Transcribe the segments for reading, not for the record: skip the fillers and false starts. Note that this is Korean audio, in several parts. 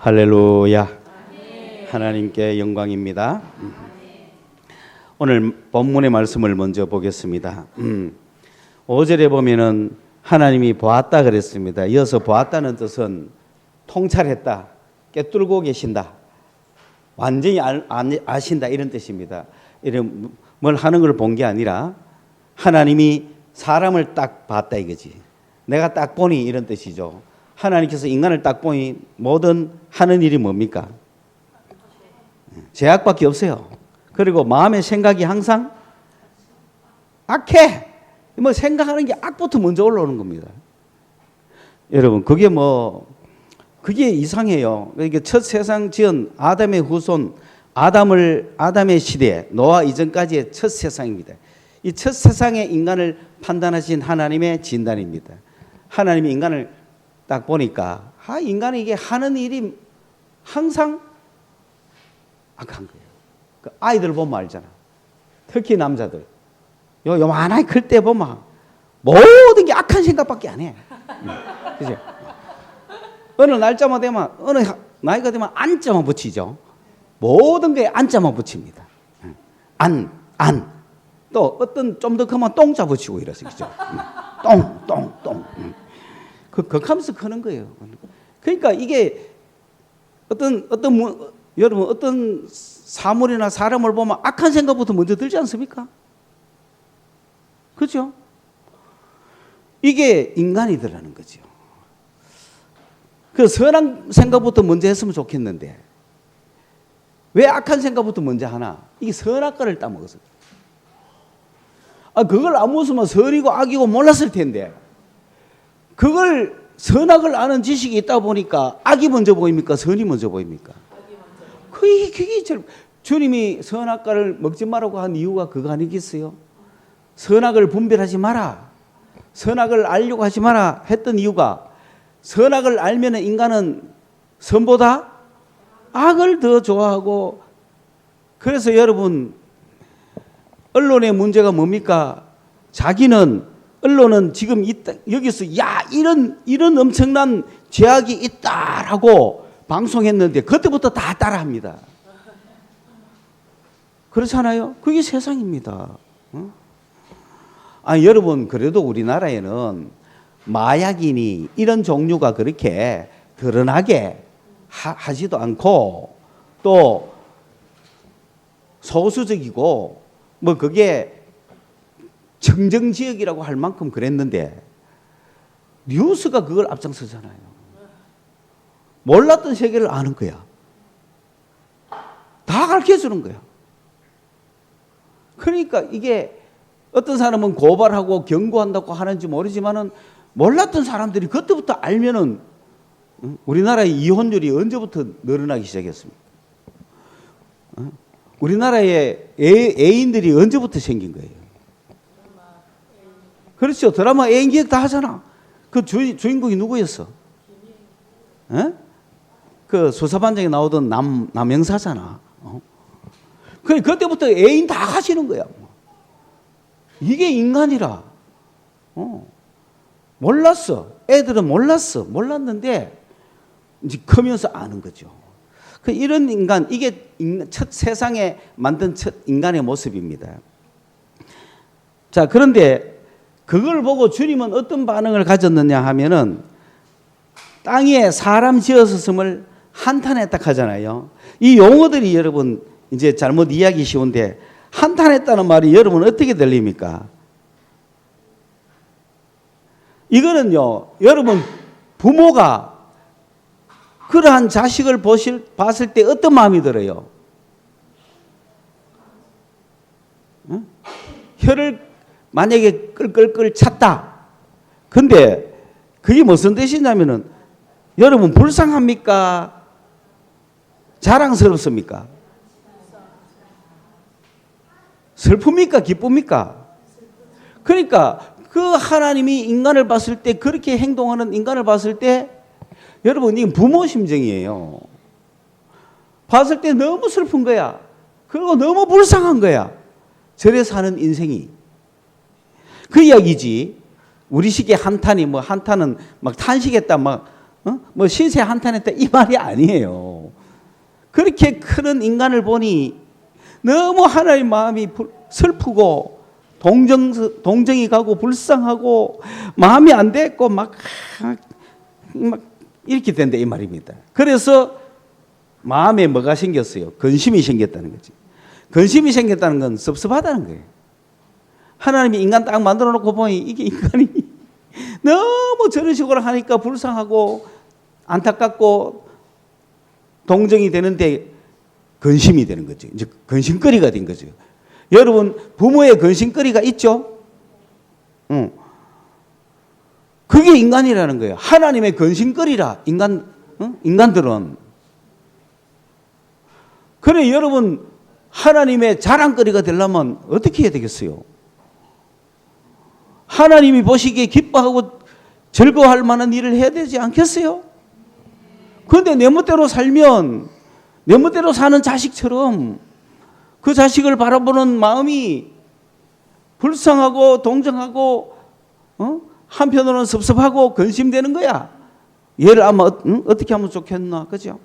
할렐루야. 하나님께 영광입니다. 오늘 본문의 말씀을 먼저 보겠습니다. 5절에 보면은 하나님이 보았다 그랬습니다. 이어서 보았다는 뜻은 통찰했다, 꿰뚫고 계신다, 완전히 아신다 이런 뜻입니다. 이런 뭘 하는 걸 본 게 아니라 하나님이 사람을 딱 봤다 이거지. 내가 딱 보니 이런 뜻이죠. 하나님께서 인간을 딱 보니 모든 하는 일이 뭡니까? 죄악밖에 없어요. 그리고 마음의 생각이 항상 악해. 뭐 생각하는 게 악부터 먼저 올라오는 겁니다. 여러분 그게 이상해요. 그러니까 첫 세상 지은 아담의 후손 아담의 시대 노아 이전까지의 첫 세상입니다. 이 첫 세상의 인간을 판단하신 하나님의 진단입니다. 하나님이 인간을 딱 보니까 인간이 이게 하는 일이 항상 악한 거예요. 그 아이들 보면 알잖아. 특히 남자들. 요만하게 클 때 보면 모든 게 악한 생각밖에 안 해. 그죠? 어느 날짜만 되면 어느 나이가 되면 안자만 붙이죠. 모든 게 안자만 붙입니다. 또 어떤 좀 더 크면 똥자 붙이고 이러죠. 그죠? 똥. 극하면서 크는 거예요. 그러니까 이게 여러분 어떤 사물이나 사람을 보면 악한 생각부터 먼저 들지 않습니까? 그렇죠? 이게 인간이더라는 거죠. 그 선한 생각부터 먼저 했으면 좋겠는데 왜 악한 생각부터 먼저 하나? 이게 선악과를 따먹어서. 그걸 안 먹었으면 선이고 악이고 몰랐을 텐데 그걸 선악을 아는 지식이 있다 보니까 악이 먼저 보입니까? 선이 먼저 보입니까? 그게 주님이 선악과를 먹지 말라고 한 이유가 그거 아니겠어요? 선악을 분별하지 마라, 선악을 알려고 하지 마라 했던 이유가 선악을 알면 인간은 선보다 악을 더 좋아하고, 그래서 여러분 언론의 문제가 뭡니까? 언론은 지금 여기서 이런 엄청난 죄악이 있다라고 방송했는데 그때부터 다 따라합니다. 그렇잖아요? 그게 세상입니다. 여러분 그래도 우리나라에는 마약이니 이런 종류가 그렇게 드러나게 하지도 않고 또 소수적이고 그게 청정지역이라고 할 만큼 그랬는데 뉴스가 그걸 앞장서잖아요. 몰랐던 세계를 아는 거야. 다 가르쳐주는 거야. 그러니까 이게 어떤 사람은 고발하고 경고한다고 하는지 모르지만은 몰랐던 사람들이 그때부터 알면은 우리나라의 이혼율이 언제부터 늘어나기 시작했습니까? 우리나라의 애인들이 언제부터 생긴 거예요? 그렇죠. 드라마 애인 기획 다 하잖아. 그 주인공이 누구였어? 그 수사반장에 나오던 남영사잖아. 그때부터 애인 다 하시는 거야. 이게 인간이라. 몰랐어. 애들은 몰랐는데 이제 크면서 아는 거죠. 이런 인간, 이게 첫 세상에 만든 첫 인간의 모습입니다. 자, 그런데 그걸 보고 주님은 어떤 반응을 가졌느냐 하면은 땅 위에 사람 지었음을 한탄했다 하잖아요. 이 용어들이 여러분 이제 잘못 이해하기 쉬운데 한탄했다는 말이 여러분 어떻게 들립니까? 이거는요, 여러분 부모가 그러한 자식을 봤을 때 어떤 마음이 들어요? 혀를 만약에 끌끌끌 찼다. 근데 그게 무슨 뜻이냐면은 여러분 불쌍합니까? 자랑스럽습니까? 슬픕니까? 기쁩니까? 그러니까 그 하나님이 인간을 봤을 때 그렇게 행동하는 인간을 봤을 때 여러분 이건 부모 심정이에요. 봤을 때 너무 슬픈 거야. 그리고 너무 불쌍한 거야. 저래 사는 인생이. 그 이야기지. 우리식의 한탄이 한탄은 막 탄식했다 뭐 신세 한탄했다 이 말이 아니에요. 그렇게 크는 인간을 보니 너무 하나님 마음이 슬프고 동정이 가고 불쌍하고 마음이 안 됐고 막 이렇게 된다 이 말입니다. 그래서 마음에 뭐가 생겼어요? 근심이 생겼다는 거지. 근심이 생겼다는 건 섭섭하다는 거예요. 하나님이 인간 딱 만들어 놓고 보니 이게 인간이 너무 저런 식으로 하니까 불쌍하고 안타깝고 동정이 되는데 근심이 되는 거죠. 이제 근심거리가 된 거죠. 여러분 부모의 근심거리가 있죠? 그게 인간이라는 거예요. 하나님의 근심거리라 인간들은. 그래 여러분 하나님의 자랑거리가 되려면 어떻게 해야 되겠어요? 하나님이 보시기에 기뻐하고 즐거워할 만한 일을 해야 되지 않겠어요? 그런데 내 멋대로 살면 내 멋대로 사는 자식처럼 그 자식을 바라보는 마음이 불쌍하고 동정하고 한편으로는 섭섭하고 근심되는 거야. 얘를 아마 어떻게 하면 좋겠나, 그죠?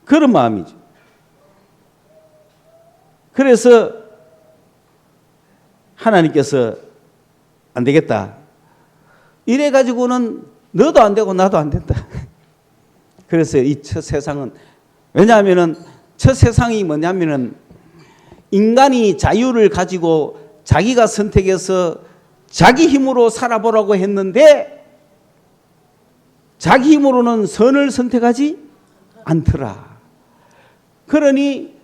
그런 마음이죠. 그래서 하나님께서 안 되겠다. 이래 가지고는 너도 안 되고 나도 안 된다. 그래서 이 첫 세상은, 왜냐하면은 첫 세상이 뭐냐면은 인간이 자유를 가지고 자기가 선택해서 자기 힘으로 살아보라고 했는데 자기 힘으로는 선을 선택하지 않더라. 그러니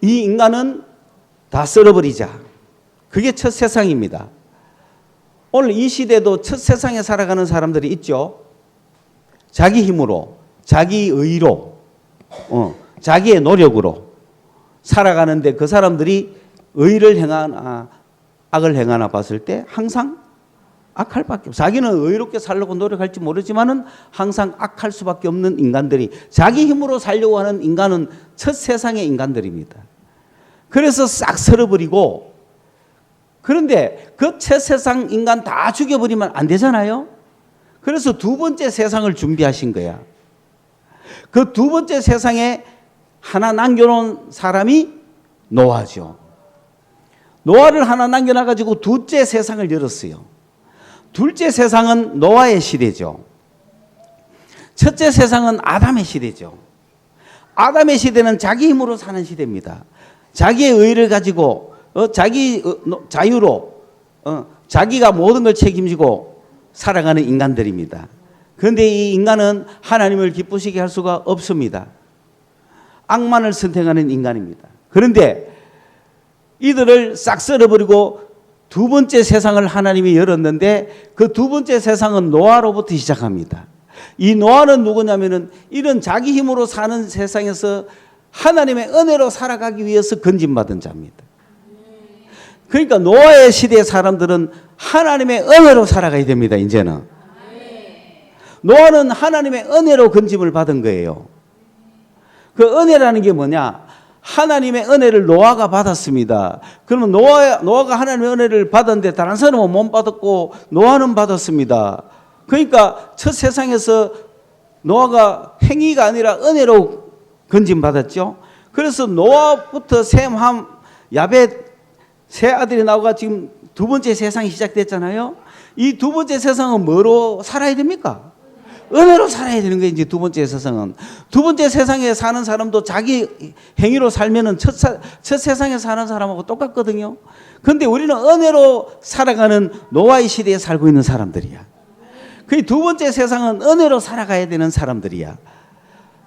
이 인간은 다 썰어버리자. 그게 첫 세상입니다. 오늘 이 시대도 첫 세상에 살아가는 사람들이 있죠. 자기 힘으로, 자기 의로, 자기의 노력으로 살아가는데 그 사람들이 의를 행하나 악을 행하나 봤을 때 항상 악할 밖에 없어. 자기는 의롭게 살려고 노력할지 모르지만은 항상 악할 수밖에 없는 인간들이, 자기 힘으로 살려고 하는 인간은 첫 세상의 인간들입니다. 그래서 싹 쓸어버리고, 그런데 그 첫 세상 인간 다 죽여버리면 안 되잖아요. 그래서 두 번째 세상을 준비하신 거야. 그 두 번째 세상에 하나 남겨놓은 사람이 노아죠. 노아를 하나 남겨놔가지고 둘째 세상을 열었어요. 둘째 세상은 노아의 시대죠. 첫째 세상은 아담의 시대죠. 아담의 시대는 자기 힘으로 사는 시대입니다. 자기의 의를 가지고 자기 자유로 자기가 모든 걸 책임지고 살아가는 인간들입니다. 그런데 이 인간은 하나님을 기쁘시게 할 수가 없습니다. 악만을 선택하는 인간입니다. 그런데 이들을 싹 썰어버리고 두 번째 세상을 하나님이 열었는데 그 두 번째 세상은 노아로부터 시작합니다. 이 노아는 누구냐면은 이런 자기 힘으로 사는 세상에서 하나님의 은혜로 살아가기 위해서 건진받은 자입니다. 그러니까 노아의 시대의 사람들은 하나님의 은혜로 살아가야 됩니다. 이제는 노아는 하나님의 은혜로 건짐을 받은 거예요. 그 은혜라는 게 뭐냐? 하나님의 은혜를 노아가 받았습니다. 그러면 노아가 하나님의 은혜를 받았는데 다른 사람은 못 받았고 노아는 받았습니다. 그러니까 첫 세상에서 노아가 행위가 아니라 은혜로 건짐받았죠. 그래서 노아부터 셈, 함, 야벳 세 아들이 나오가 지금 두 번째 세상이 시작됐잖아요. 이 두 번째 세상은 뭐로 살아야 됩니까? 은혜로 살아야 되는 거예요. 이제 두 번째 세상은. 두 번째 세상에 사는 사람도 자기 행위로 살면은 첫 세상에 사는 사람하고 똑같거든요. 그런데 우리는 은혜로 살아가는 노아의 시대에 살고 있는 사람들이야. 그 두 번째 세상은 은혜로 살아가야 되는 사람들이야.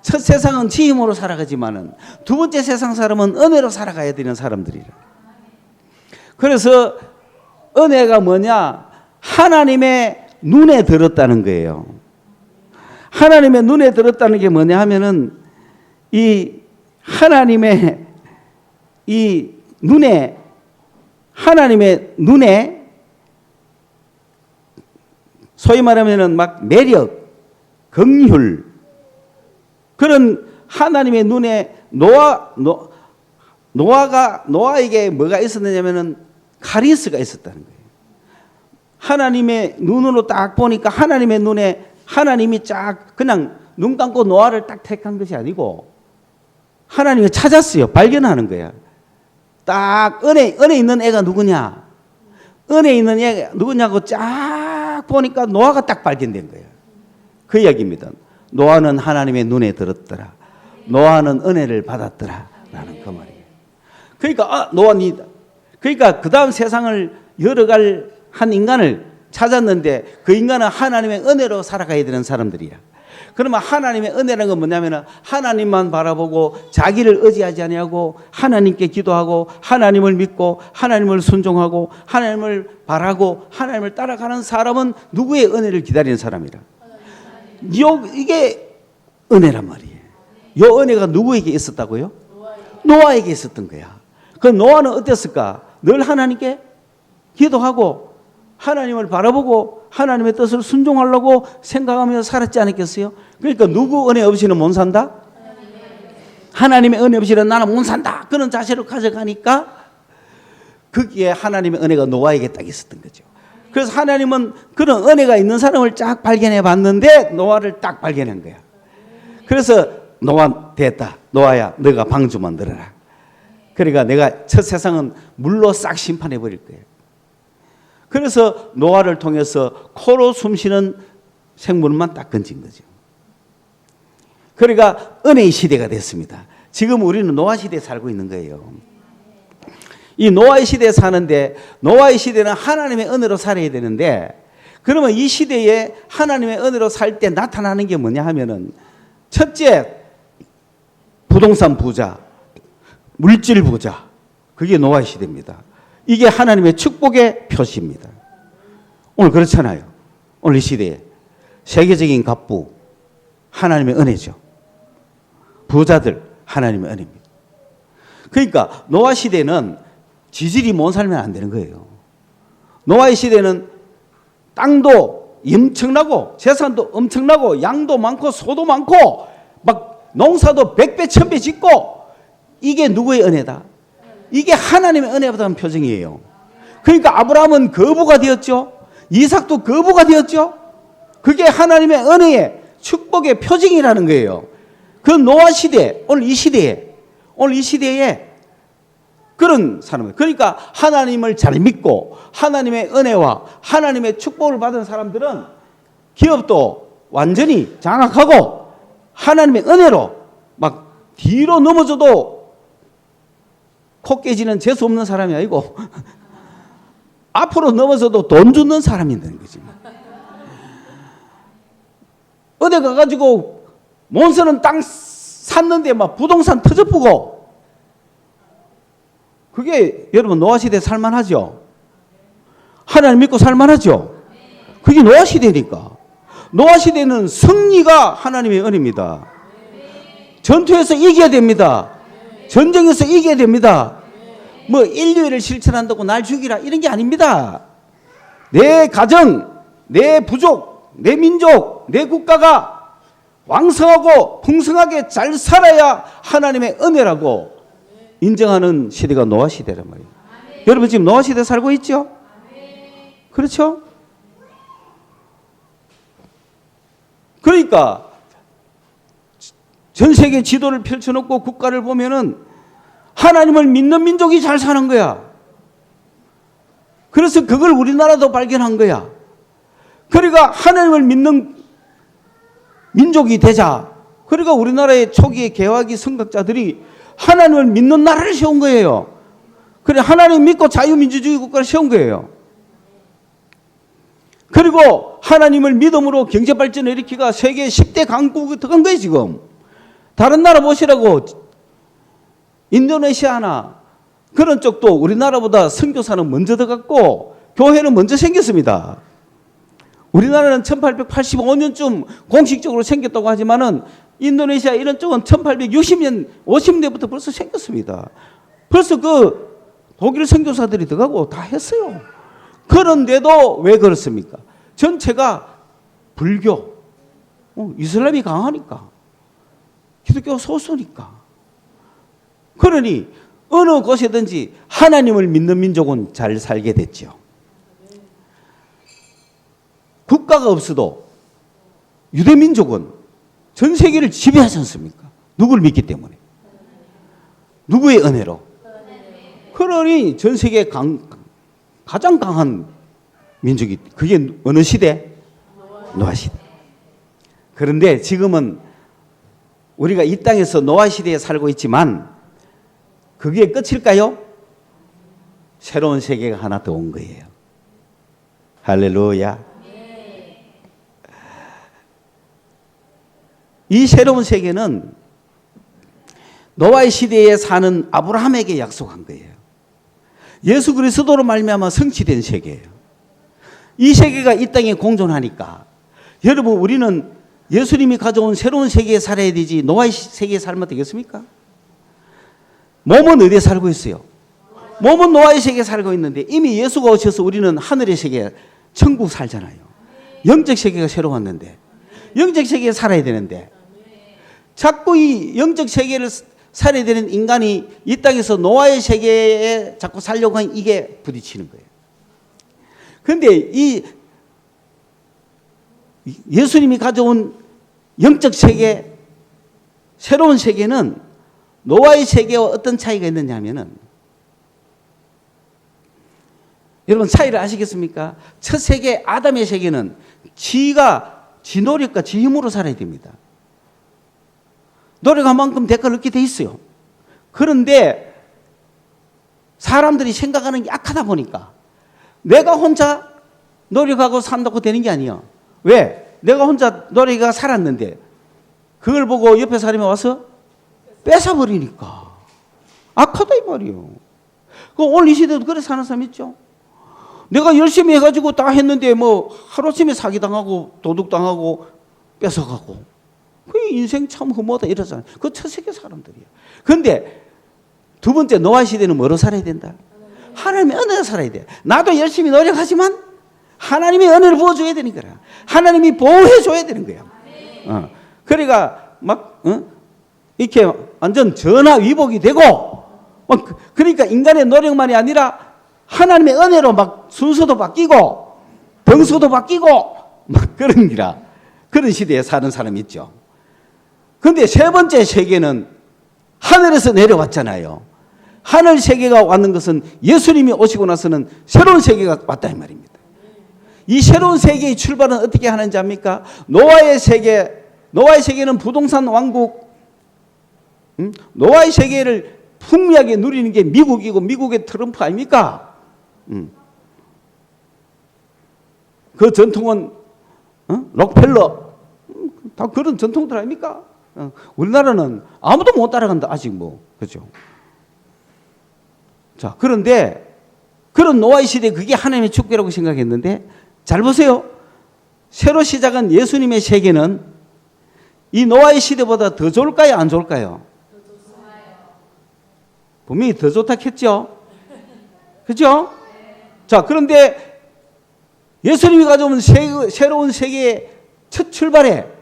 첫 세상은 지 힘으로 살아가지만은 두 번째 세상 사람은 은혜로 살아가야 되는 사람들이라. 그래서 은혜가 뭐냐? 하나님의 눈에 들었다는 거예요. 하나님의 눈에 들었다는 게 뭐냐 하면은 이 하나님의 이 눈에, 하나님의 눈에 소위 말하면은 막 매력, 긍휼, 그런 하나님의 눈에 노아에게 뭐가 있었느냐면은 카리스가 있었다는 거예요. 하나님의 눈으로 딱 보니까 하나님의 눈에 하나님이 쫙 그냥 눈 감고 노아를 딱 택한 것이 아니고 하나님이 찾았어요. 발견하는 거야. 딱 은혜 있는 애가 누구냐? 은혜 있는 애가 누구냐고 쫙 보니까 노아가 딱 발견된 거예요. 그 이야기입니다. 노아는 하나님의 눈에 들었더라. 노아는 은혜를 받았더라. 라는 그 말이에요. 그러니까 노아니다. 그러니까 그 다음 세상을 열어갈 한 인간을 찾았는데 그 인간은 하나님의 은혜로 살아가야 되는 사람들이야. 그러면 하나님의 은혜라는 건 뭐냐면 하나님만 바라보고 자기를 의지하지 아니하고 하나님께 기도하고 하나님을 믿고 하나님을 순종하고 하나님을 바라고 하나님을 따라가는 사람은 누구의 은혜를 기다리는 사람이라. 이게 은혜란 말이에요. 이 은혜가 누구에게 있었다고요? 노아에게 있었던 거야. 그 노아는 어땠을까? 늘 하나님께 기도하고 하나님을 바라보고 하나님의 뜻을 순종하려고 생각하며 살았지 않았겠어요? 그러니까 누구 은혜 없이는 못 산다? 하나님의 은혜 없이는 나는 못 산다. 그런 자세를 가져가니까 거기에 하나님의 은혜가 노아에게 딱 있었던 거죠. 그래서 하나님은 그런 은혜가 있는 사람을 쫙 발견해 봤는데 노아를 딱 발견한 거야. 그래서 노아 됐다. 노아야 너가 방주 만들어라. 그러니까 내가 첫 세상은 물로 싹 심판해 버릴 거예요. 그래서 노아를 통해서 코로 숨쉬는 생물만 딱 건진 거죠. 그러니까 은혜의 시대가 됐습니다. 지금 우리는 노아 시대에 살고 있는 거예요. 이 노아의 시대에 사는데 노아의 시대는 하나님의 은혜로 살아야 되는데 그러면 이 시대에 하나님의 은혜로 살 때 나타나는 게 뭐냐 하면은 첫째 부동산 부자, 물질 부자, 그게 노아의 시대입니다. 이게 하나님의 축복의 표시입니다. 오늘 그렇잖아요. 오늘 이 시대에 세계적인 갑부 하나님의 은혜죠. 부자들 하나님의 은혜입니다. 그러니까 노아 시대는 지질이 못 살면 안 되는 거예요. 노아의 시대는 땅도 엄청나고 재산도 엄청나고 양도 많고 소도 많고 막 농사도 100배 1000배 짓고 이게 누구의 은혜다? 이게 하나님의 은혜 받은 표징이에요. 그러니까 아브라함은 거부가 되었죠. 이삭도 거부가 되었죠. 그게 하나님의 은혜의 축복의 표징이라는 거예요. 그 노아 시대, 오늘 이 시대에 그런 사람들. 그러니까 하나님을 잘 믿고 하나님의 은혜와 하나님의 축복을 받은 사람들은 기업도 완전히 장악하고 하나님의 은혜로 막 뒤로 넘어져도 코 깨지는 재수 없는 사람이 아니고 앞으로 넘어져도 돈 주는 사람이 되는 거지. 어디 가가지고 몬스는 땅 샀는데 막 부동산 터져보고 그게 여러분 노아 시대 살만하죠? 하나님 믿고 살만하죠? 그게 노아 시대니까. 노아 시대는 승리가 하나님의 은혜입니다. 전투에서 이겨야 됩니다. 전쟁에서 이겨야 됩니다. 뭐 인류애를 실천한다고 날 죽이라 이런 게 아닙니다. 내 가정, 내 부족, 내 민족, 내 국가가 왕성하고 풍성하게 잘 살아야 하나님의 은혜라고 인정하는 시대가 노아 시대란 말이에요. 여러분 지금 노아 시대 살고 있죠? 그렇죠? 그러니까 전 세계 지도를 펼쳐놓고 국가를 보면은 하나님을 믿는 민족이 잘 사는 거야. 그래서 그걸 우리나라도 발견한 거야. 그러니까 하나님을 믿는 민족이 되자. 그러니까 우리나라의 초기의 개화기 선각자들이 하나님을 믿는 나라를 세운 거예요. 그래 하나님 믿고 자유민주주의 국가를 세운 거예요. 그리고 하나님을 믿음으로 경제발전을 일으키가 세계 10대 강국이 들어간 거예요 지금. 다른 나라 보시라고. 인도네시아나 그런 쪽도 우리나라보다 선교사는 먼저 들어갔고 교회는 먼저 생겼습니다. 우리나라는 1885년쯤 공식적으로 생겼다고 하지만은 인도네시아 이런 쪽은 1860년 50년대부터 벌써 생겼습니다. 벌써 그 독일 선교사들이 들어가고 다 했어요. 그런데도 왜 그렇습니까? 전체가 불교, 이슬람이 강하니까, 기독교가 소수니까. 그러니 어느 곳이든지 하나님을 믿는 민족은 잘 살게 됐죠. 국가가 없어도 유대민족은 전 세계를 지배하지 않습니까? 누구를 믿기 때문에. 누구의 은혜로? 그러니 전 세계에 가장 강한 민족이, 그게 어느 시대? 노아 시대. 그런데 지금은 우리가 이 땅에서 노아 시대에 살고 있지만 그게 끝일까요? 새로운 세계가 하나 더 온 거예요. 할렐루야. 이 새로운 세계는 노아의 시대에 사는 아브라함에게 약속한 거예요. 예수 그리스도로 말미암아 성취된 세계예요. 이 세계가 이 땅에 공존하니까 여러분, 우리는 예수님이 가져온 새로운 세계에 살아야 되지 노아의 세계에 살면 되겠습니까? 몸은 어디에 살고 있어요? 몸은 노아의 세계에 살고 있는데 이미 예수가 오셔서 우리는 하늘의 세계, 천국 살잖아요. 영적 세계가 새로 왔는데 영적 세계에 살아야 되는데 자꾸 이 영적 세계를 살아야 되는 인간이 이 땅에서 노아의 세계에 자꾸 살려고 하니 이게 부딪히는 거예요. 그런데 이 예수님이 가져온 영적 세계, 새로운 세계는 노아의 세계와 어떤 차이가 있느냐 하면은, 여러분 차이를 아시겠습니까? 첫 세계 아담의 세계는 지가 지 노력과 지 힘으로 살아야 됩니다. 노력한 만큼 대가를 얻게 돼 있어요. 그런데 사람들이 생각하는 게 약하다 보니까 내가 혼자 노력하고 산다고 되는 게 아니에요. 왜? 내가 혼자 노력하고 살았는데 그걸 보고 옆에 사람이 와서 뺏어버리니까 악하다 이 말이에요. 오늘 이 시대도 그래 사는 사람 있죠. 내가 열심히 해가지고 다 했는데 뭐 하루아침에 사기당하고 도둑당하고 뺏어가고, 그 인생 참 흠모다 이러잖아요. 그 첫 세계 사람들이에요. 그런데 두 번째 노아 시대는 뭐로 살아야 된다? 하나님의 은혜로 살아야 돼. 나도 열심히 노력하지만 하나님의 은혜를 부어줘야 되는 거야. 하나님이 보호해줘야 되는 거야. 그러니까 막 이렇게 완전 전화위복이 되고, 그러니까 인간의 노력만이 아니라 하나님의 은혜로 막 순서도 바뀌고 병수도 바뀌고 막 그런 기라, 그런 시대에 사는 사람이 있죠. 그런데 세 번째 세계는 하늘에서 내려왔잖아요. 하늘 세계가 왔는 것은 예수님이 오시고 나서는 새로운 세계가 왔다 이 말입니다. 이 새로운 세계의 출발은 어떻게 하는지 압니까? 노아의 세계는 부동산 왕국, 노아의 세계를 풍미하게 누리는 게 미국이고 미국의 트럼프 아닙니까? 그 전통은 록펠러, 다 그런 전통들 아닙니까? 우리나라는 아무도 못 따라간다 아직 뭐, 그렇죠? 자, 그런데 그런 노아의 시대, 그게 하나님의 축복이라고 생각했는데, 잘 보세요. 새로 시작한 예수님의 세계는 이 노아의 시대보다 더 좋을까요, 안 좋을까요? 분명히 더 좋다 했죠. 그렇죠? 자, 그런데 예수님이 가져온 새로운 세계의 첫 출발에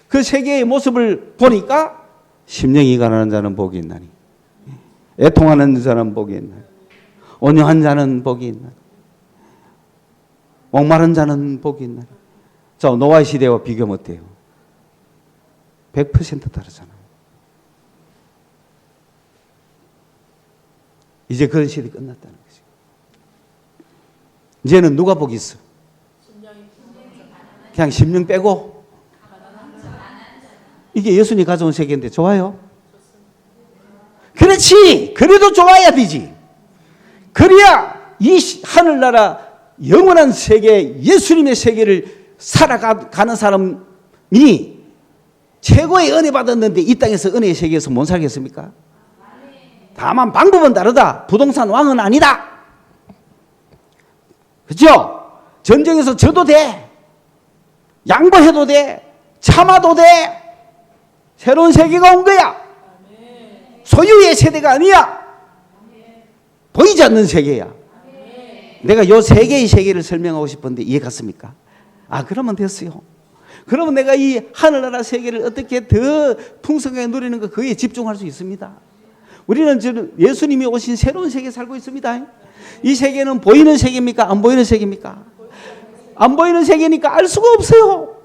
그 세계의 모습을 보니까 심령이 가난한 자는 복이 있나니, 애통하는 자는 복이 있나니, 온유한 자는 복이 있나니, 목마른 자는 복이 있나니. 자, 노아의 시대와 비교하면 어때요? 100% 다르잖아요. 이제 그런 시대가 끝났다는 거죠. 이제는 누가 복이 있어? 그냥 심령 빼고. 이게 예수님이 가져온 세계인데 좋아요? 그렇지. 그래도 좋아야 되지. 그래야 이 하늘나라 영원한 세계, 예수님의 세계를 살아가는 사람이 최고의 은혜 받았는데 이 땅에서 은혜의 세계에서 못 살겠습니까? 다만 방법은 다르다. 부동산 왕은 아니다. 그렇죠? 전쟁에서 져도 돼. 양보해도 돼. 참아도 돼. 새로운 세계가 온 거야. 소유의 세대가 아니야. 보이지 않는 세계야. 내가 요 세 개의 세계를 설명하고 싶은데 이해 갔습니까? 아, 그러면 됐어요. 그러면 내가 이 하늘나라 세계를 어떻게 더 풍성하게 누리는 가 그에 집중할 수 있습니다. 우리는 지금 예수님이 오신 새로운 세계에 살고 있습니다. 이 세계는 보이는 세계입니까? 안 보이는 세계입니까? 안 보이는 세계니까 알 수가 없어요.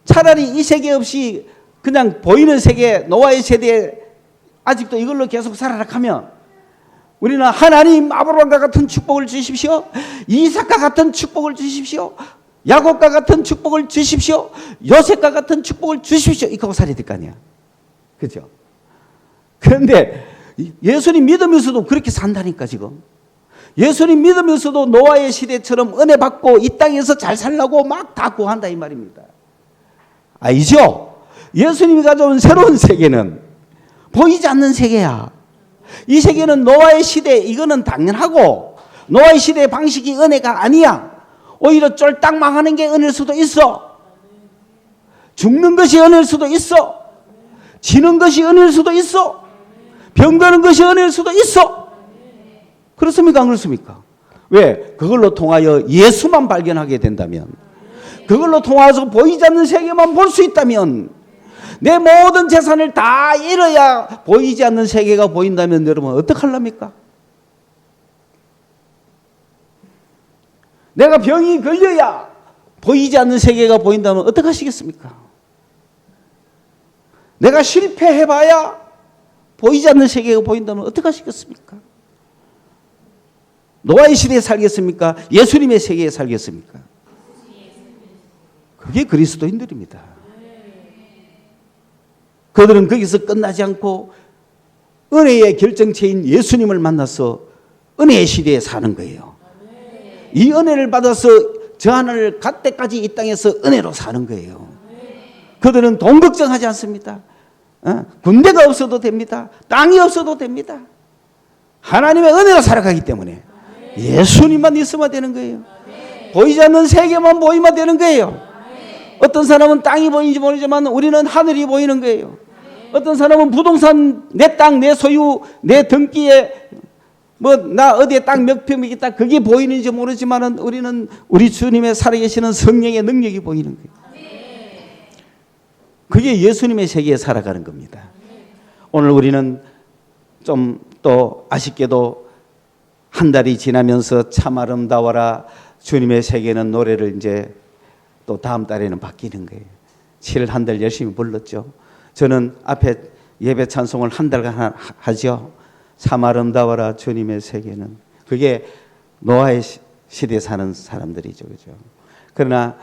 차라리 이 세계 없이 그냥 보이는 세계, 노아의 세대에 아직도 이걸로 계속 살아라 하면 우리는 하나님 아브라함과 같은 축복을 주십시오. 이삭과 같은 축복을 주십시오. 야곱과 같은 축복을 주십시오. 요셉과 같은 축복을 주십시오. 이거 살아야 될 거 아니야. 그죠? 그런데 예수님 믿으면서도 그렇게 산다니까 지금. 예수님 믿으면서도 노아의 시대처럼 은혜 받고 이 땅에서 잘 살라고 막 다 구한다 이 말입니다. 아니죠? 예수님이 가져온 새로운 세계는 보이지 않는 세계야. 이 세계는 노아의 시대 이거는 당연하고 노아의 시대의 방식이 은혜가 아니야. 오히려 쫄딱 망하는 게 은혜일 수도 있어. 죽는 것이 은혜일 수도 있어. 지는 것이 은혜일 수도 있어. 병드는 것이 은혜일 수도 있어. 그렇습니까? 안 그렇습니까? 왜? 그걸로 통하여 예수만 발견하게 된다면, 그걸로 통해서 보이지 않는 세계만 볼 수 있다면, 내 모든 재산을 다 잃어야 보이지 않는 세계가 보인다면 여러분 어떡하랍니까? 내가 병이 걸려야 보이지 않는 세계가 보인다면 어떡하시겠습니까? 내가 실패해봐야 보이지 않는 세계가 보인다면 어떡하시겠습니까? 노아의 시대에 살겠습니까? 예수님의 세계에 살겠습니까? 그게 그리스도인들입니다. 그들은 거기서 끝나지 않고 은혜의 결정체인 예수님을 만나서 은혜의 시대에 사는 거예요. 이 은혜를 받아서 저 하늘을 갈 때까지 이 땅에서 은혜로 사는 거예요. 그들은 돈 걱정하지 않습니다. 군대가 없어도 됩니다. 땅이 없어도 됩니다. 하나님의 은혜로 살아가기 때문에 예수님만 있으면 되는 거예요. 보이지 않는 세계만 보이면 되는 거예요. 어떤 사람은 땅이 보이는지 모르지만 우리는 하늘이 보이는 거예요. 어떤 사람은 부동산, 내 땅, 내 소유, 내 등기에 나 어디에 땅 몇 평이 있다 그게 보이는지 모르지만 우리는 우리 주님의 살아계시는 성령의 능력이 보이는 거예요. 그게 예수님의 세계에 살아가는 겁니다. 오늘 우리는 좀 또 아쉽게도 한 달이 지나면서 참 아름다워라 주님의 세계는 노래를 이제 또 다음 달에는 바뀌는 거예요. 7월 한 달 열심히 불렀죠. 저는 앞에 예배 찬송을 한 달간 하죠. 참 아름다워라 주님의 세계는. 그게 노아의 시대에 사는 사람들이죠. 그죠? 그러나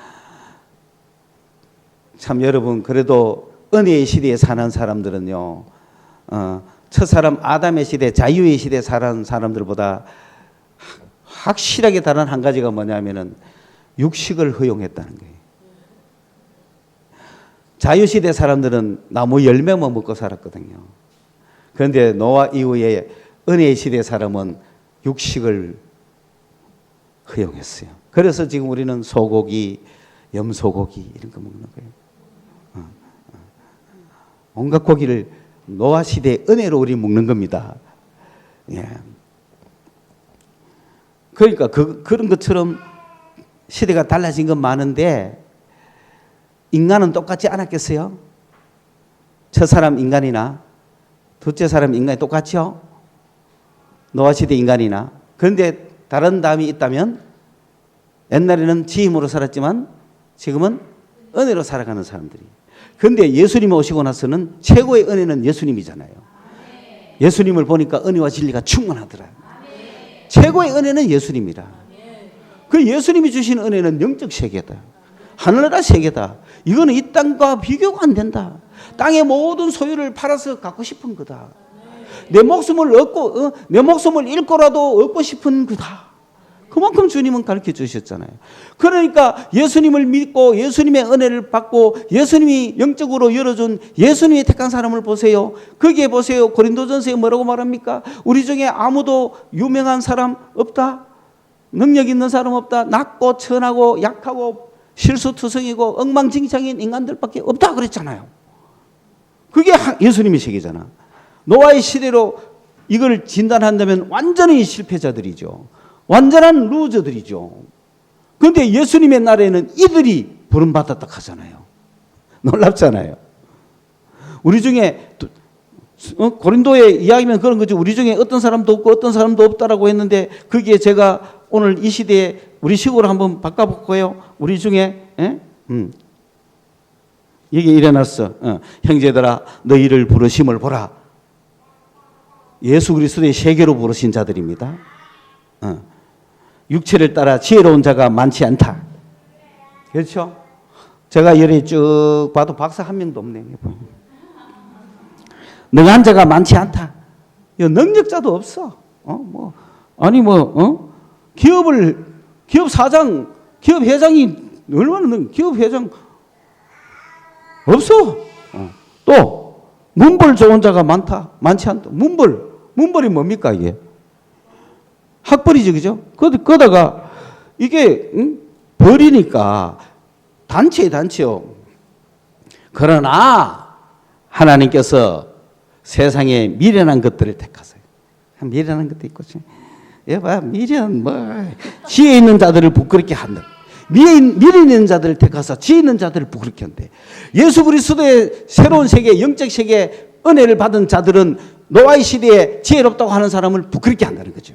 참 여러분 그래도 은혜의 시대에 사는 사람들은요. 첫사람 아담의 시대, 자유의 시대에 사는 사람들보다 확실하게 다른 한 가지가 뭐냐면은 육식을 허용했다는 거예요. 자유시대 사람들은 나무 열매만 먹고 살았거든요. 그런데 노아 이후에 은혜의 시대 사람은 육식을 허용했어요. 그래서 지금 우리는 소고기, 염소고기 이런 거 먹는 거예요. 온갖 고기를 노아 시대의 은혜로 우리 먹는 겁니다. 예. 그러니까 그런 것처럼 시대가 달라진 건 많은데 인간은 똑같지 않았겠어요? 첫 사람 인간이나 둘째 사람 인간이 똑같죠? 노아 시대 인간이나. 그런데 다른 담이 있다면 옛날에는 지임으로 살았지만 지금은 은혜로 살아가는 사람들이. 그런데 예수님이 오시고 나서는 최고의 은혜는 예수님이잖아요. 예수님을 보니까 은혜와 진리가 충만하더라. 최고의 은혜는 예수님이라. 그 예수님이 주신 은혜는 영적 세계다. 하늘나라 세계다. 이거는 이 땅과 비교가 안 된다. 땅의 모든 소유를 팔아서 갖고 싶은 거다. 내 목숨을 얻고 내 목숨을 잃고라도 얻고 싶은 거다. 그만큼 주님은 가르쳐 주셨잖아요. 그러니까 예수님을 믿고 예수님의 은혜를 받고 예수님이 영적으로 열어준 예수님의 택한 사람을 보세요. 거기에 보세요. 고린도전서에 뭐라고 말합니까? 우리 중에 아무도 유명한 사람 없다. 능력 있는 사람 없다. 낮고 천하고 약하고 실수투성이고 엉망진창인 인간들밖에 없다 그랬잖아요. 그게 예수님의 세계잖아. 노아의 시대로 이걸 진단한다면 완전히 실패자들이죠. 완전한 루저들이죠. 그런데 예수님의 날에는 이들이 부름받았다 하잖아요. 놀랍잖아요. 우리 중에 고린도의 이야기면 그런 거죠. 우리 중에 어떤 사람도 없고 어떤 사람도 없다라고 했는데 거기에 제가 오늘 이 시대에 우리 식으로 한번 바꿔볼까요? 우리 중에 이게 일어났어. 형제들아 너희를 부르심을 보라. 예수 그리스도의 세계로 부르신 자들입니다. 육체를 따라 지혜로운 자가 많지 않다. 그렇죠? 제가 열에 쭉 봐도 박사 한 명도 없네. 능한 자가 많지 않다. 능력자도 없어. 기업 사장, 기업 회장이 얼마나 기업 회장 없어. 또 문벌 좋은 자가 많지 않다. 문벌이 뭡니까 이게? 학벌이죠, 그죠? 그러다가 이게 벌이니까 단체요. 그러나 하나님께서 세상에 미련한 것들을 택하세요. 미련한 것도 있고, 여봐 미련 지혜 있는 자들을 부끄럽게 한다. 미련 있는 자들을 택하사 지혜 있는 자들을 부끄럽게 한대. 예수 그리스도의 새로운 세계, 영적 세계 은혜를 받은 자들은 노아의 시대에 지혜롭다고 하는 사람을 부끄럽게 한다는 거죠.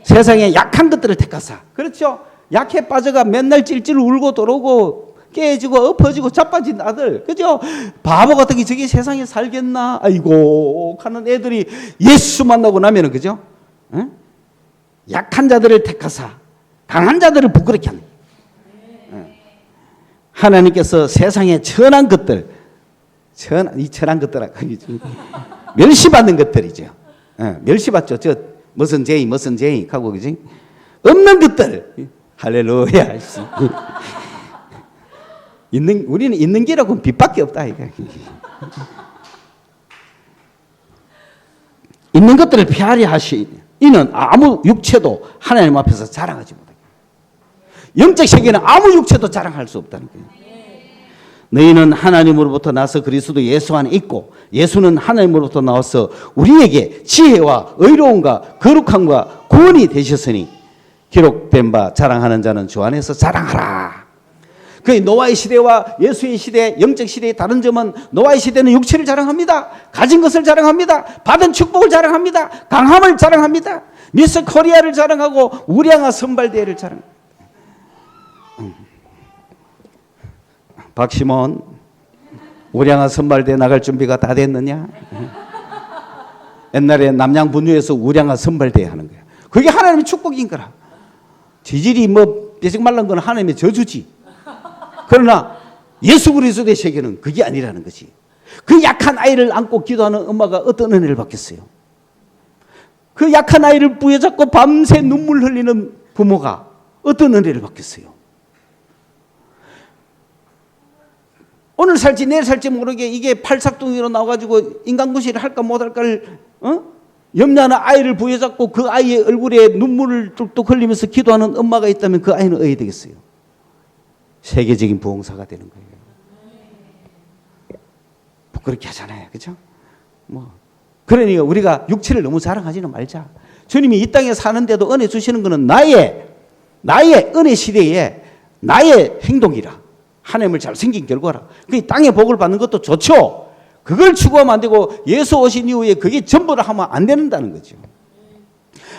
세상에 약한 것들을 택하사. 그렇죠? 약해 빠져가 맨날 찔찔 울고 돌아오고 깨지고 엎어지고 자빠진 아들, 그죠? 바보 같은 게 저기 세상에 살겠나? 아이고 하는 애들이 예수 만나고 나면은, 그죠? 약한 자들을 택하사 강한 자들을 부끄럽게 하는. 하나님께서 세상에 천한 것들, 이 천한 것들 멸시받는 것들이죠. 멸시받죠. 저 무슨 죄이 하고, 그지? 없는 것들, 할렐루야. 우리는 있는 게라고 빛밖에 없다. 있는 것들을 피하려 하시. 이는 아무 육체도 하나님 앞에서 자랑하지 못해. 영적 세계는 아무 육체도 자랑할 수 없다는 거예요. 너희는 하나님으로부터 나서 그리스도 예수 안에 있고 예수는 하나님으로부터 나와서 우리에게 지혜와 의로움과 거룩함과 구원이 되셨으니 기록된 바 자랑하는 자는 주 안에서 자랑하라. 그 노아의 시대와 예수의 시대, 영적 시대의 다른 점은 노아의 시대는 육체를 자랑합니다. 가진 것을 자랑합니다. 받은 축복을 자랑합니다. 강함을 자랑합니다. 미스 코리아를 자랑하고 우량아 선발대회를 자랑합니다. 박시몬, 우량아 선발대회 나갈 준비가 다 됐느냐? 옛날에 남양분유에서 우량아 선발대회 하는 거야. 그게 하나님의 축복인 거라. 지질이 뼈식 말른 건 하나님의 저주지. 그러나 예수 그리스도의 세계는 그게 아니라는 거지. 그 약한 아이를 안고 기도하는 엄마가 어떤 은혜를 받겠어요? 그 약한 아이를 부여잡고 밤새 눈물 흘리는 부모가 어떤 은혜를 받겠어요? 오늘 살지 내일 살지 모르게 이게 팔삭둥이로 나와가지고 인간구실을 할까 못할까를 염려하는 아이를 부여잡고 그 아이의 얼굴에 눈물을 뚝뚝 흘리면서 기도하는 엄마가 있다면 그 아이는 어디 되겠어요? 세계적인 부흥사가 되는 거예요. 부끄럽게 하잖아요. 그렇죠? 그러니까 우리가 육체를 너무 자랑하지는 말자. 주님이 이 땅에 사는데도 은혜 주시는 것은 나의 은혜 시대에 나의 행동이라. 하나님을 잘생긴 결과라. 그 땅의 복을 받는 것도 좋죠. 그걸 추구하면 안 되고 예수 오신 이후에 그게 전부라 하면 안 된다는 거죠.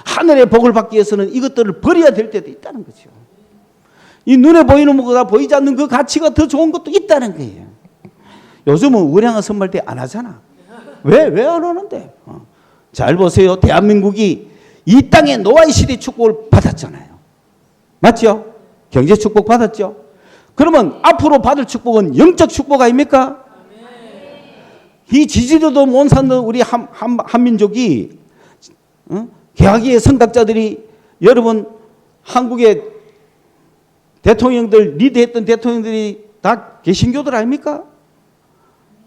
하늘의 복을 받기 위해서는 이것들을 버려야 될 때도 있다는 거죠. 이 눈에 보이는 것보다 보이지 않는 그 가치가 더 좋은 것도 있다는 거예요. 요즘은 우량한 선발대 안 하잖아. 왜 안 하는데? 잘 보세요. 대한민국이 이 땅에 노아의 시대 축복을 받았잖아요. 맞죠? 경제 축복 받았죠? 그러면 앞으로 받을 축복은 영적 축복 아닙니까? 이 지지도도 못 사는 우리 한민족이 개화기의 선각자들이 여러분 한국의 대통령들 리드했던 대통령들이 다 개신교들 아닙니까?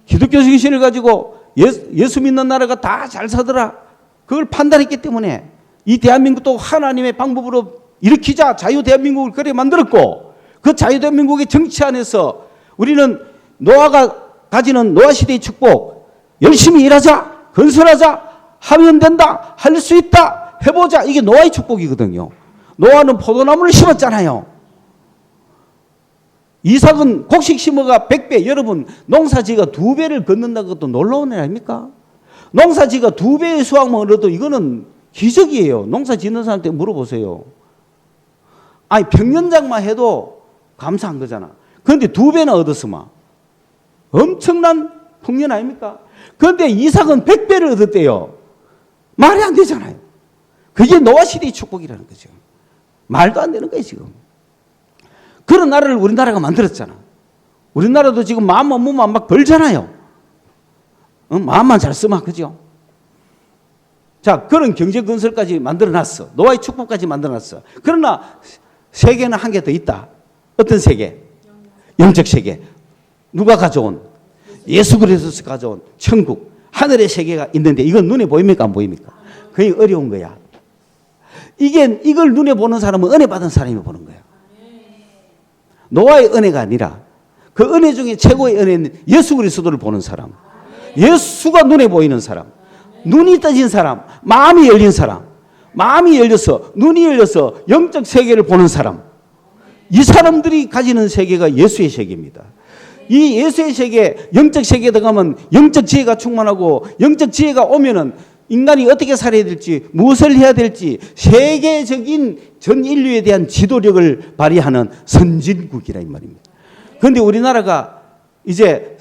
기독교 정신을 가지고 예수 믿는 나라가 다 잘 사더라. 그걸 판단했기 때문에 이 대한민국도 하나님의 방법으로 일으키자 자유 대한민국을 그래 만들었고 그 자유 대한민국의 정치 안에서 우리는 노아가 가지는 노아 시대의 축복 열심히 일하자 건설하자 하면 된다 할 수 있다 해보자 이게 노아의 축복이거든요. 노아는 포도나무를 심었잖아요. 이삭은 곡식 심어가 100배 여러분 농사지가 2배를 걷는다는 것도 놀라운 일 아닙니까? 농사지가 2배의 수확만 얻어도 이거는 기적이에요. 농사 짓는 사람한테 물어보세요. 아니 평년장만 해도 감사한 거잖아. 그런데 2배나 얻었으면 엄청난 풍년 아닙니까? 그런데 이삭은 100배를 얻었대요. 말이 안 되잖아요. 그게 노아 시대의 축복이라는 거죠. 말도 안 되는 거예요 지금. 그런 나라를 우리나라가 만들었잖아. 우리나라도 지금 마음만 먹으면 막 벌잖아요. 마음만 잘 쓰면 그죠? 자, 그런 경제 건설까지 만들어놨어. 노아의 축복까지 만들어놨어. 그러나 세계는 한 개 더 있다. 어떤 세계? 영적 세계. 누가 가져온? 예수 그리스도에서 가져온 천국, 하늘의 세계가 있는데 이건 눈에 보입니까? 안 보입니까? 그게 어려운 거야. 이걸 눈에 보는 사람은 은혜 받은 사람이 보는 거야. 노아의 은혜가 아니라 그 은혜 중에 최고의 은혜는 예수 그리스도를 보는 사람. 예수가 눈에 보이는 사람. 눈이 떠진 사람. 마음이 열린 사람. 마음이 열려서 눈이 열려서 영적 세계를 보는 사람. 이 사람들이 가지는 세계가 예수의 세계입니다. 이 예수의 세계, 영적 세계에 들어가면 영적 지혜가 충만하고 영적 지혜가 오면은 인간이 어떻게 살아야 될지, 무엇을 해야 될지 세계적인 전 인류에 대한 지도력을 발휘하는 선진국이라 이 말입니다. 그런데 우리나라가 이제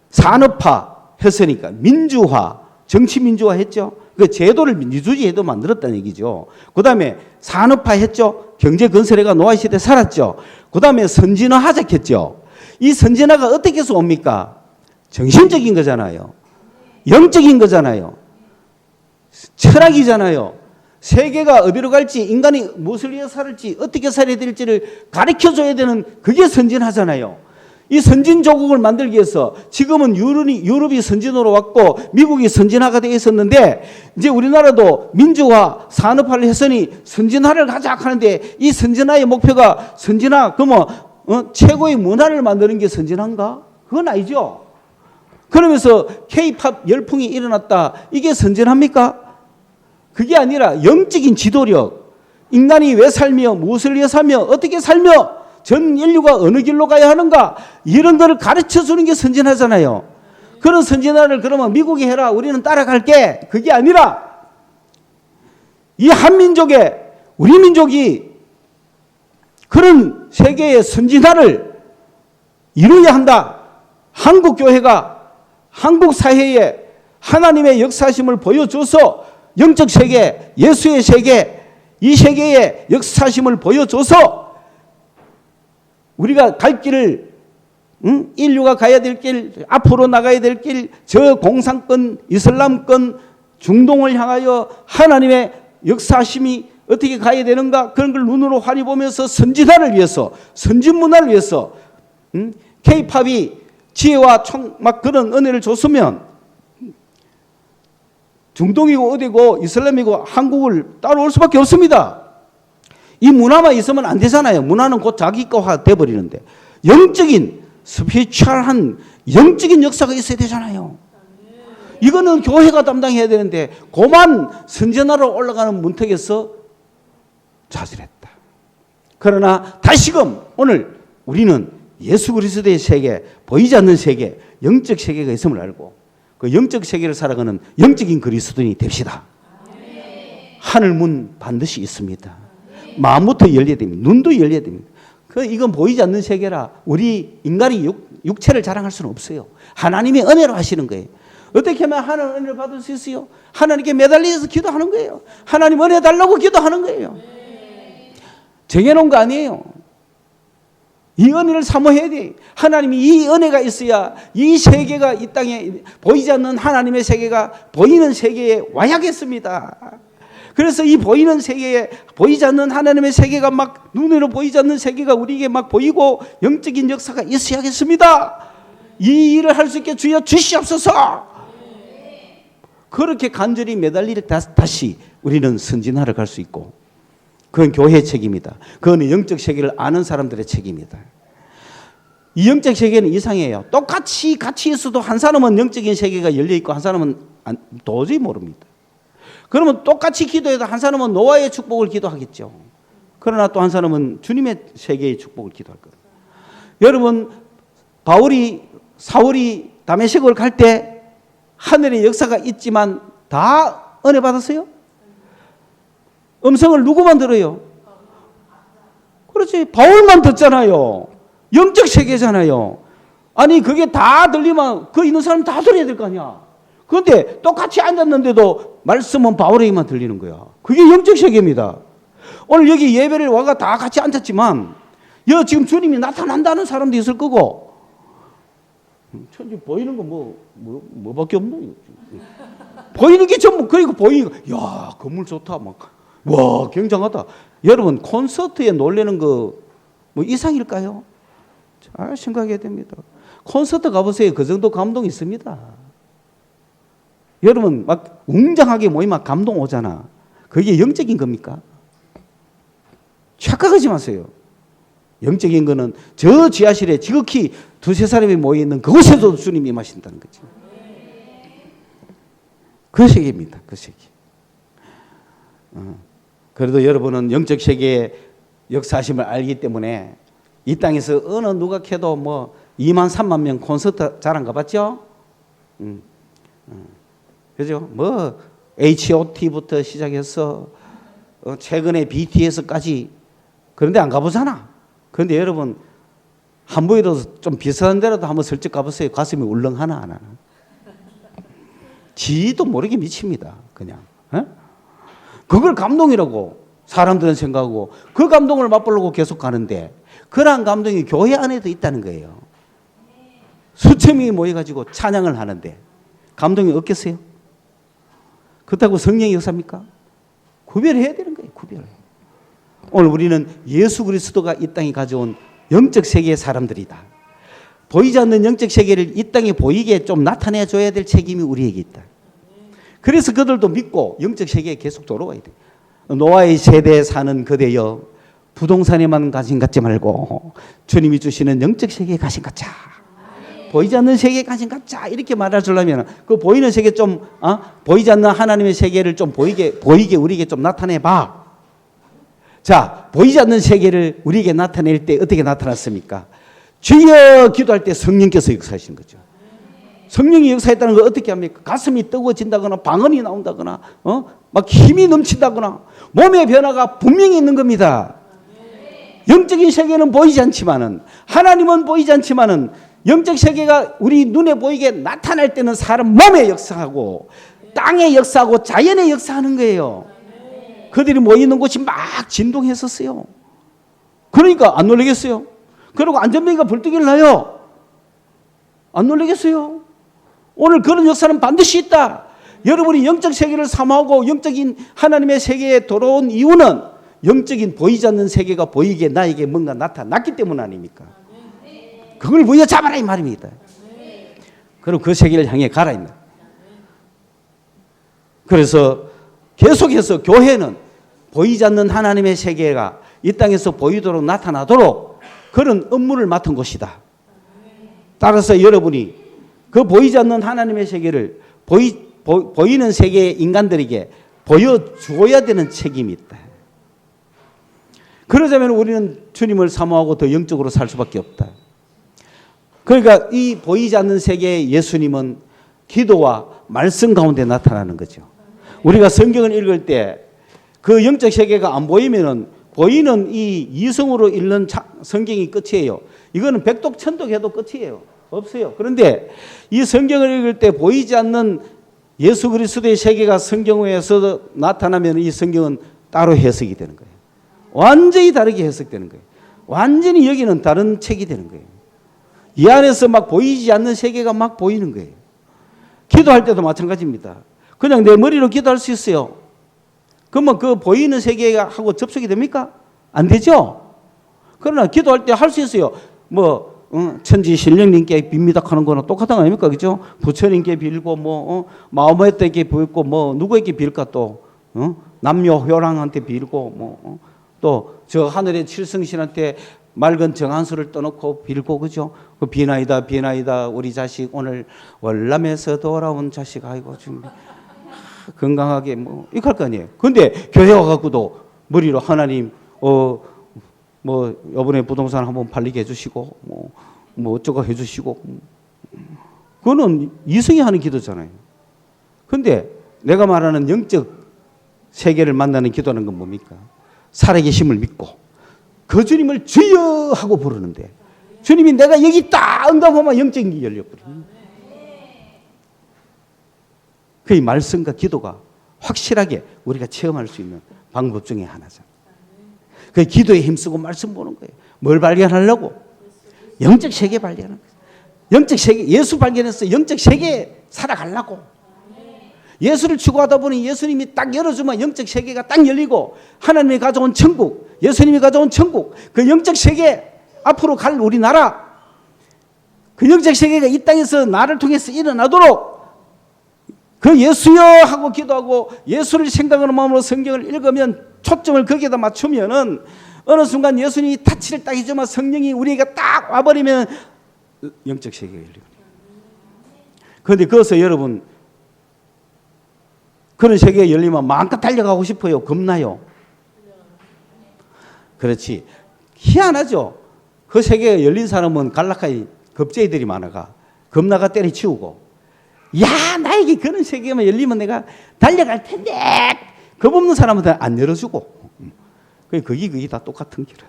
산업화 했으니까 민주화, 정치 민주화 했죠. 그 제도를 민주주의 제도 만들었다는 얘기죠. 그 다음에 산업화 했죠. 경제 건설해가 노아 시대 살았죠. 그 다음에 선진화 하작했죠. 이 선진화가 어떻게 해서 옵니까? 정신적인 거잖아요. 영적인 거잖아요. 철학이잖아요. 세계가 어디로 갈지, 인간이 무엇을 위해 살을지, 어떻게 살아야 될지를 가르쳐줘야 되는 그게 선진화잖아요. 이 선진조국을 만들기 위해서 지금은 유럽이 선진으로 왔고 미국이 선진화가 되어 있었는데 이제 우리나라도 민주화, 산업화를 했으니 선진화를 가자 하는데 이 선진화의 목표가 선진화, 그러면 최고의 문화를 만드는 게 선진화인가? 그건 아니죠. 그러면서 K-팝 열풍이 일어났다. 이게 선진화입니까? 그게 아니라 영적인 지도력, 인간이 왜 살며 무엇을 위해 살며 어떻게 살며 전 인류가 어느 길로 가야 하는가 이런 거를 가르쳐 주는 게 선진화잖아요. 그런 선진화를 그러면 미국이 해라 우리는 따라갈게 그게 아니라 이 한민족의 우리 민족이 그런 세계의 선진화를 이루어야 한다. 한국 교회가 한국 사회에 하나님의 역사심을 보여줘서 영적 세계, 예수의 세계, 이 세계의 역사심을 보여줘서 우리가 갈 길을 인류가 가야 될 길, 앞으로 나가야 될 길, 저 공산권, 이슬람권, 중동을 향하여 하나님의 역사심이 어떻게 가야 되는가 그런 걸 눈으로 환히 보면서 선진화를 위해서, 선진문화를 위해서 K-팝이 지혜와 막 그런 은혜를 줬으면 중동이고 어디고 이슬람이고 한국을 따라올 수밖에 없습니다. 이 문화만 있으면 안 되잖아요. 문화는 곧 자기 거화 돼버리는데 영적인 스피리추얼한 영적인 역사가 있어야 되잖아요. 이거는 교회가 담당해야 되는데 고만 선진화로 올라가는 문턱에서 좌절했다. 그러나 다시금 오늘 우리는 예수 그리스도의 세계, 보이지 않는 세계, 영적 세계가 있음을 알고 그 영적 세계를 살아가는 영적인 그리스도인이 됩시다. 하늘 문 반드시 있습니다. 마음부터 열려야 됩니다. 눈도 열려야 됩니다. 이건 보이지 않는 세계라 우리 인간이 육체를 자랑할 수는 없어요. 하나님의 은혜로 하시는 거예요. 어떻게 하면 하나님 은혜를 받을 수 있어요? 하나님께 매달려서 기도하는 거예요. 하나님 은혜 달라고 기도하는 거예요. 정해놓은 거 아니에요. 이 은혜를 사모해야 돼. 하나님이 이 은혜가 있어야 이 세계가 이 땅에 보이지 않는 하나님의 세계가 보이는 세계에 와야겠습니다. 그래서 이 보이는 세계에 보이지 않는 하나님의 세계가 막 눈으로 보이지 않는 세계가 우리에게 막 보이고 영적인 역사가 있어야겠습니다. 이 일을 할 수 있게 주여 주시옵소서. 그렇게 간절히 매달릴 다시 우리는 선진화를 갈 수 있고 그건 교회의 책임이다. 그건 영적 세계를 아는 사람들의 책임이다. 이 영적 세계는 이상해요. 똑같이 같이 있어도 한 사람은 영적인 세계가 열려있고 한 사람은 도저히 모릅니다. 그러면 똑같이 기도해도 한 사람은 노아의 축복을 기도하겠죠. 그러나 또 한 사람은 주님의 세계의 축복을 기도할 거예요. 여러분 사울이 다메섹을 갈 때 하늘의 역사가 있지만 다 은혜 받았어요? 음성을 누구만 들어요? 그렇지. 바울만 듣잖아요. 영적 세계잖아요. 아니 그게 다 들리면 그 있는 사람 다 들어야 될 거 아니야. 그런데 똑같이 앉았는데도 말씀은 바울에게만 들리는 거야. 그게 영적 세계입니다. 오늘 여기 예배를 와가 다 같이 앉았지만 여기 지금 주님이 나타난다는 사람도 있을 거고 천지 보이는 거 뭐밖에 없노. 보이는 게 전부 그리고 보이는 거. 야 건물 좋다 막. 와 굉장하다. 여러분 콘서트에 놀래는 거 뭐 이상일까요? 잘 생각해야 됩니다. 콘서트 가보세요. 그 정도 감동 있습니다. 여러분 막 웅장하게 모이면 감동 오잖아. 그게 영적인 겁니까? 착각하지 마세요. 영적인 거는 저 지하실에 지극히 두세 사람이 모여있는 그곳에도 주님이 임하신다는 거죠. 그 세계입니다. 그 세계. 그래도 여러분은 영적 세계의 역사하심을 알기 때문에 이 땅에서 어느 누가 캐도 뭐 2만 3만 명 콘서트 잘 안 가봤죠? 그죠? 뭐 H.O.T.부터 시작해서 최근에 BTS까지 그런데 안 가보잖아. 그런데 여러분 한국에도 좀 비슷한 데라도 한번 슬쩍 가보세요. 가슴이 울렁하나 안 하나. 지도 모르게 미칩니다. 그냥. 그걸 감동이라고 사람들은 생각하고 그 감동을 맛보려고 계속 가는데 그러한 감동이 교회 안에도 있다는 거예요. 수천 명이 모여가지고 찬양을 하는데 감동이 없겠어요? 그렇다고 성령의 역사입니까? 구별해야 되는 거예요. 구별. 오늘 우리는 예수 그리스도가 이 땅에 가져온 영적 세계의 사람들이다. 보이지 않는 영적 세계를 이 땅에 보이게 좀 나타내줘야 될 책임이 우리에게 있다. 그래서 그들도 믿고 영적 세계에 계속 돌아와야 돼. 노아의 세대에 사는 그대여 부동산에만 관심 갖지 말고 주님이 주시는 영적 세계에 관심 갖자. 보이지 않는 세계에 관심 갖자. 이렇게 말해주려면 그 보이는 세계 좀 보이지 않는 하나님의 세계를 좀 보이게 우리에게 좀 나타내봐. 자, 보이지 않는 세계를 우리에게 나타낼 때 어떻게 나타났습니까? 주여 기도할 때 성령께서 역사하시는 거죠. 성령이 역사했다는 걸 어떻게 합니까? 가슴이 뜨거워진다거나 방언이 나온다거나 막 힘이 넘친다거나 몸의 변화가 분명히 있는 겁니다. 영적인 세계는 보이지 않지만은 하나님은 보이지 않지만은 영적 세계가 우리 눈에 보이게 나타날 때는 사람 몸에 역사하고 땅에 역사하고 자연에 역사하는 거예요. 그들이 모이는 곳이 막 진동했었어요. 그러니까 안 놀라겠어요? 그리고 안전뱅이가 불뜨기를 나요. 안 놀라겠어요? 오늘 그런 역사는 반드시 있다. 여러분이 영적 세계를 사모하고 영적인 하나님의 세계에 돌아온 이유는 영적인 보이지 않는 세계가 보이게 나에게 뭔가 나타났기 때문 아닙니까? 그걸 부여잡아라 이 말입니다. 그럼 그 세계를 향해 가라 이 말. 그래서 계속해서 교회는 보이지 않는 하나님의 세계가 이 땅에서 보이도록 나타나도록 그런 업무를 맡은 곳이다. 따라서 여러분이 그 보이지 않는 하나님의 세계를 보이는 세계의 인간들에게 보여주어야 되는 책임이 있다. 그러자면 우리는 주님을 사모하고 더 영적으로 살 수밖에 없다. 그러니까 이 보이지 않는 세계의 예수님은 기도와 말씀 가운데 나타나는 거죠. 우리가 성경을 읽을 때 그 영적 세계가 안 보이면은 보이는 이 이성으로 읽는 성경이 끝이에요. 이거는 백독 천독해도 끝이에요. 없어요. 그런데 이 성경을 읽을 때 보이지 않는 예수 그리스도의 세계가 성경에서 나타나면 이 성경은 따로 해석이 되는 거예요. 완전히 다르게 해석되는 거예요. 완전히 여기는 다른 책이 되는 거예요. 이 안에서 막 보이지 않는 세계가 막 보이는 거예요. 기도할 때도 마찬가지입니다. 그냥 내 머리로 기도할 수 있어요. 그러면 그 보이는 세계하고 접속이 됩니까? 안 되죠? 그러나 기도할 때 할 수 있어요. 천지 신령님께 빕니다 하는 거는 똑같은 거 아닙니까? 그죠? 부처님께 빌고, 마음에게 빌고, 누구에게 빌까 또, 남녀 효랑한테 빌고, 또 저 하늘의 칠성신한테 맑은 정한수를 떠놓고 빌고, 그죠? 그 비나이다, 우리 자식 오늘 월남에서 돌아온 자식, 아이고, 좀 건강하게, 이렇게 할 거 아니에요. 근데 교회 와갖고도 머리로 하나님, 이번에 부동산 한번 팔리게 해주시고, 어쩌고 해주시고, 그거는 이성이 하는 기도잖아요. 근데 내가 말하는 영적 세계를 만나는 기도는 건 뭡니까? 살아계심을 믿고, 그 주님을 주여 하고 부르는데 주님이 내가 여기 있다 응답하면 영적인 게 열려버려요. 그 말씀과 기도가 확실하게 우리가 체험할 수 있는 방법 중에 하나죠. 그 기도에 힘쓰고 말씀 보는 거예요. 뭘 발견하려고? 영적 세계 발견하는 거예요. 영적 세계, 예수 발견해서 영적 세계에 살아가려고. 예수를 추구하다 보니 예수님이 딱 열어주면 영적 세계가 딱 열리고 하나님이 가져온 천국, 예수님이 가져온 천국, 그 영적 세계 앞으로 갈 우리나라, 그 영적 세계가 이 땅에서 나를 통해서 일어나도록 그 예수여 하고 기도하고 예수를 생각하는 마음으로 성경을 읽으면 초점을 거기에다 맞추면은 어느 순간 예수님이 타치를 딱 해주면 성령이 우리에게 딱 와버리면 영적 세계가 열리고. 그런데 거기서 여러분 그런 세계가 열리면 마음껏 달려가고 싶어요? 겁나요? 그렇지. 희한하죠. 그 세계가 열린 사람은 갈라카이 겁쟁이들이 많아가 겁나가 때려치우고 야 나에게 그런 세계만 열리면 내가 달려갈 텐데 겁 없는 사람한테 안 열어주고 그게 다 똑같은 길이야.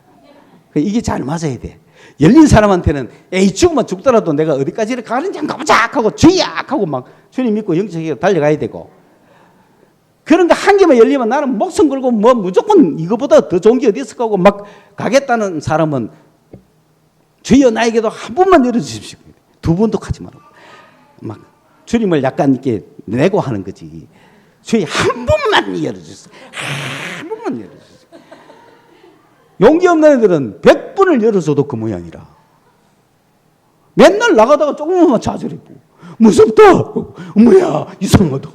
이게 잘 맞아야 돼. 열린 사람한테는 에이 죽으면 죽더라도 내가 어디까지 가는지 한번 가보자 하고 주야 하고 막 주님 믿고 영적 세계로 달려가야 되고 그런 거 한 개만 열리면 나는 목숨 걸고 뭐 무조건 이거보다 더 좋은 게 어디 있을까 하고 막 가겠다는 사람은 주여 나에게도 한 번만 열어주십시오. 두 번도 가지 말고 막 주님을 약간 이렇게 내고 하는 거지. 주여 한 번만 열어주세요. 한 번만 열어주세요. 용기 없는 애들은 100번을 열어줘도 그 모양이라. 맨날 나가다가 조금만 좌절했고 무섭다. 뭐야 이상하다.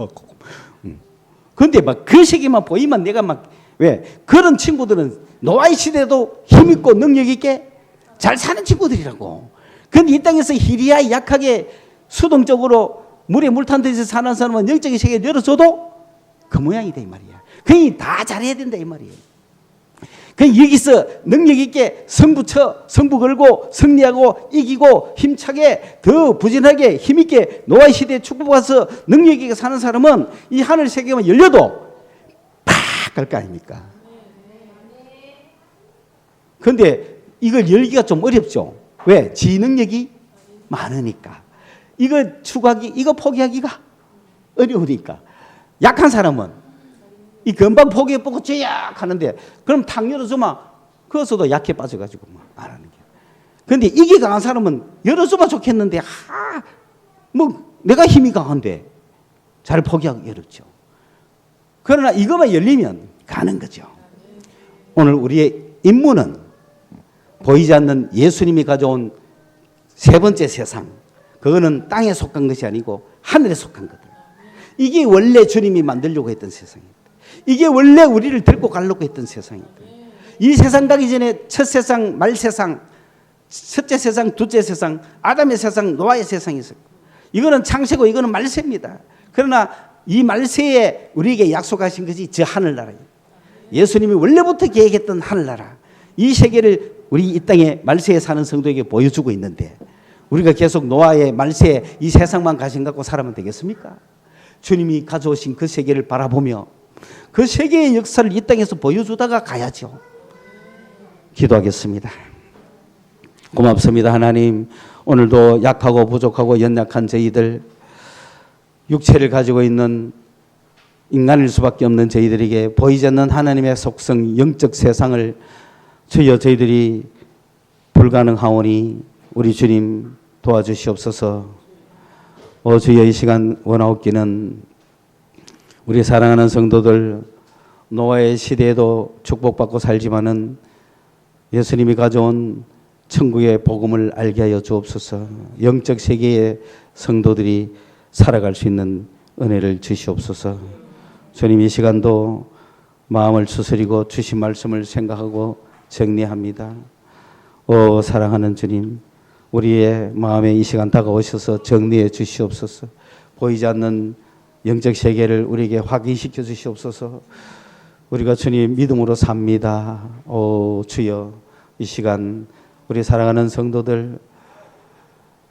그런데 막 그 세계만 보이면 내가 막 왜 그런 친구들은 노아의 시대도 힘있고 능력있게 잘 사는 친구들이라고. 그런데 이 땅에서 희리하게 약하게 수동적으로 물에 물 탄 데서 사는 사람은 영적인 세계를 열어줘도 그 모양이다 이 말이야. 그러니 다 잘해야 된다 이 말이에요. 그러니 여기서 능력있게 승부 걸고 승리하고 이기고 힘차게 더 부진하게 힘있게 노아의 시대에 축복해서 능력있게 사는 사람은 이 하늘 세계만 열려도 팍 갈 거 아닙니까? 그런데 이걸 열기가 좀 어렵죠. 왜? 지 능력이 많으니까. 이거 추구하기, 이거 포기하기가 어려우니까. 약한 사람은 이 금방 포기해보고 죄악 하는데 그럼 탁 열어주면 그것도 약해 빠져가지고 안 하는 게. 그런데 이게 강한 사람은 열어주면 좋겠는데 뭐 내가 힘이 강한데 잘 포기하기 어렵죠. 그러나 이것만 열리면 가는 거죠. 오늘 우리의 임무는 보이지 않는 예수님이 가져온 세 번째 세상, 그거는 땅에 속한 것이 아니고 하늘에 속한 것들. 이게 원래 주님이 만들려고 했던 세상입니다. 이게 원래 우리를 데리고 가려고 했던 세상입니다. 이 세상 가기 전에 첫 세상, 말 세상, 첫째 세상, 둘째 세상, 아담의 세상, 노아의 세상이 있었고 이거는 창세고 이거는 말세입니다. 그러나 이 말세에 우리에게 약속하신 것이 저 하늘나라예요. 예수님이 원래부터 계획했던 하늘나라. 이 세계를 우리 이 땅에 말세에 사는 성도에게 보여주고 있는데 우리가 계속 노아의 말세에 이 세상만 가신 갖고 살아면 되겠습니까? 주님이 가져오신 그 세계를 바라보며 그 세계의 역사를 이 땅에서 보여주다가 가야죠. 기도하겠습니다. 고맙습니다. 하나님, 오늘도 약하고 부족하고 연약한 저희들, 육체를 가지고 있는 인간일 수밖에 없는 저희들에게 보이지 않는 하나님의 속성, 영적 세상을 주여 저희들이 불가능하오니 우리 주님 도와주시옵소서. 주여 이 시간 원하옵기는 우리 사랑하는 성도들 노아의 시대에도 축복받고 살지만은 예수님이 가져온 천국의 복음을 알게 하여 주옵소서. 영적 세계의 성도들이 살아갈 수 있는 은혜를 주시옵소서. 주님 이 시간도 마음을 추스리고 주신 말씀을 생각하고 정리합니다. 사랑하는 주님, 우리의 마음에 이 시간 다가오셔서 정리해 주시옵소서. 보이지 않는 영적 세계를 우리에게 확인시켜 주시옵소서. 우리가 주님 믿음으로 삽니다. 주여 이 시간 우리 사랑하는 성도들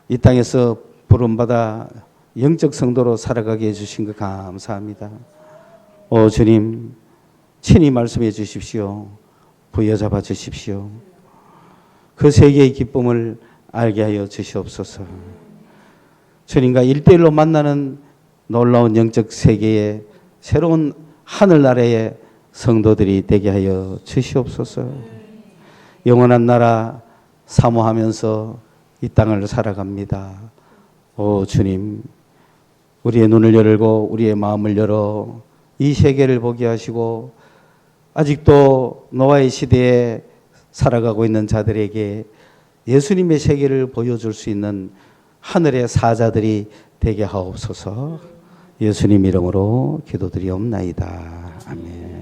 이 땅에서 부름받아 영적 성도로 살아가게 해주신 것 감사합니다. 주님 친히 말씀해 주십시오. 부여잡아 주십시오. 그 세계의 기쁨을 알게 하여 주시옵소서. 주님과 일대일로 만나는 놀라운 영적 세계의 새로운 하늘나라의 성도들이 되게 하여 주시옵소서. 영원한 나라 사모하면서 이 땅을 살아갑니다. 오 주님, 우리의 눈을 열고 우리의 마음을 열어 이 세계를 보게 하시고 아직도 노아의 시대에 살아가고 있는 자들에게 예수님의 세계를 보여줄 수 있는 하늘의 사자들이 되게 하옵소서. 예수님 이름으로 기도드리옵나이다. 아멘.